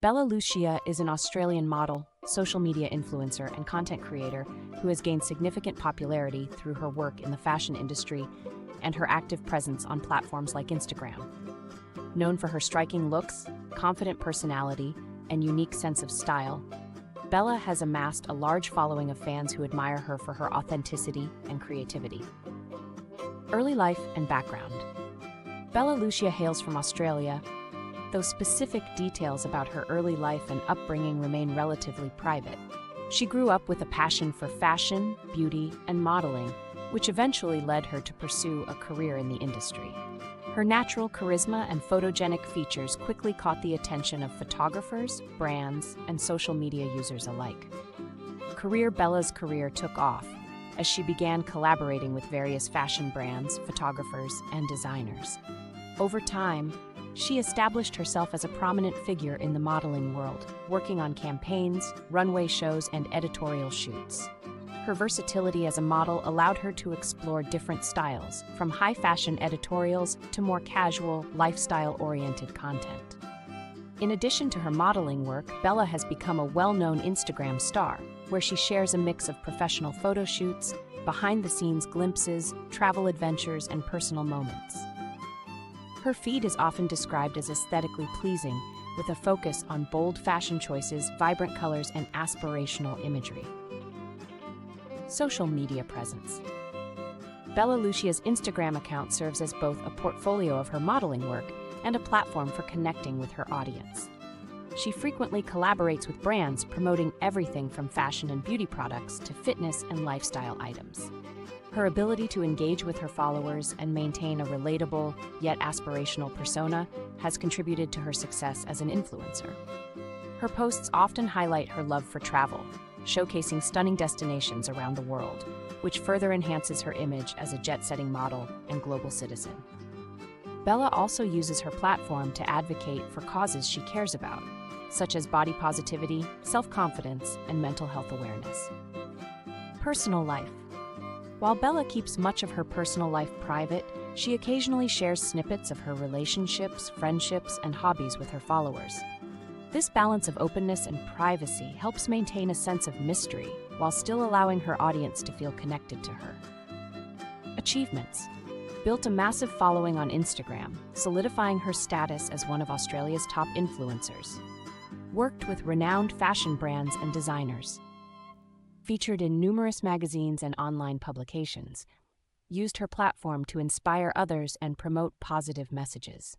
Belle Lucia is an Australian model, social media influencer, and content creator who has gained significant popularity through her work in the fashion industry and her active presence on platforms like Instagram. Known for her striking looks, confident personality, and unique sense of style, Bella has amassed a large following of fans who admire her for her authenticity and creativity. Early life and background. Belle Lucia hails from Australia, though specific details about her early life and upbringing remain relatively private. She grew up with a passion for fashion, beauty, and modeling, which eventually led her to pursue a career in the industry. Her natural charisma and photogenic features quickly caught the attention of photographers, brands, and social media users alike. Bella's career took off as she began collaborating with various fashion brands, photographers, and designers. Over time, she established herself as a prominent figure in the modeling world, working on campaigns, runway shows, and editorial shoots. Her versatility as a model allowed her to explore different styles, from high-fashion editorials to more casual, lifestyle-oriented content. In addition to her modeling work, Bella has become a well-known Instagram star, where she shares a mix of professional photo shoots, behind-the-scenes glimpses, travel adventures, and personal moments. Her feed is often described as aesthetically pleasing, with a focus on bold fashion choices, vibrant colors, and aspirational imagery. Social media presence. Belle Lucia's Instagram account serves as both a portfolio of her modeling work and a platform for connecting with her audience. She frequently collaborates with brands promoting everything from fashion and beauty products to fitness and lifestyle items. Her ability to engage with her followers and maintain a relatable, yet aspirational persona has contributed to her success as an influencer. Her posts often highlight her love for travel, showcasing stunning destinations around the world, which further enhances her image as a jet-setting model and global citizen. Bella also uses her platform to advocate for causes she cares about, such as body positivity, self-confidence, and mental health awareness. Personal life. While Bella keeps much of her personal life private, she occasionally shares snippets of her relationships, friendships, and hobbies with her followers. This balance of openness and privacy helps maintain a sense of mystery while still allowing her audience to feel connected to her. Achievements. Built a massive following on Instagram, solidifying her status as one of Australia's top influencers. Worked with renowned fashion brands and designers. Featured in numerous magazines and online publications, used her platform to inspire others and promote positive messages.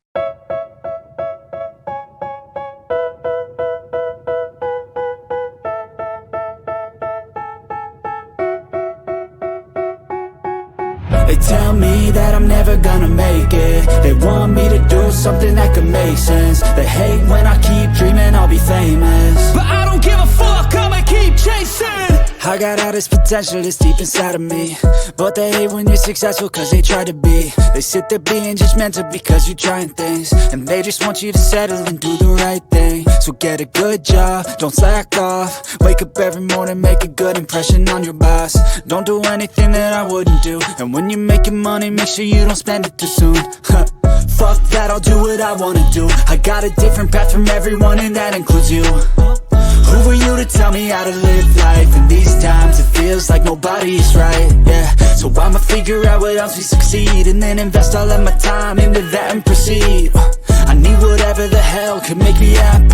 They tell me that I'm never gonna make it. They want me to do something that could make sense. They hate when I keep dreaming I'll be famous, but I don't give a fuck, I'ma keep chasing. I got all this potential that's deep inside of me, but they hate when you're successful cause they try to be. They sit there being judgmental because you're trying things, and they just want you to settle and do the right thing. So get a good job, don't slack off. Wake up every morning, make a good impression on your boss. Don't do anything that I wouldn't do, and when you're making money, make sure you don't spend it too soon. Fuck that, I'll do what I wanna do. I got a different path from everyone, and that includes you. Who are you to tell me how to live life? In these times it feels like nobody's right, yeah. So I'ma figure out what else we succeed, and then invest all of my time into that and proceed. I need whatever the hell could make me happy.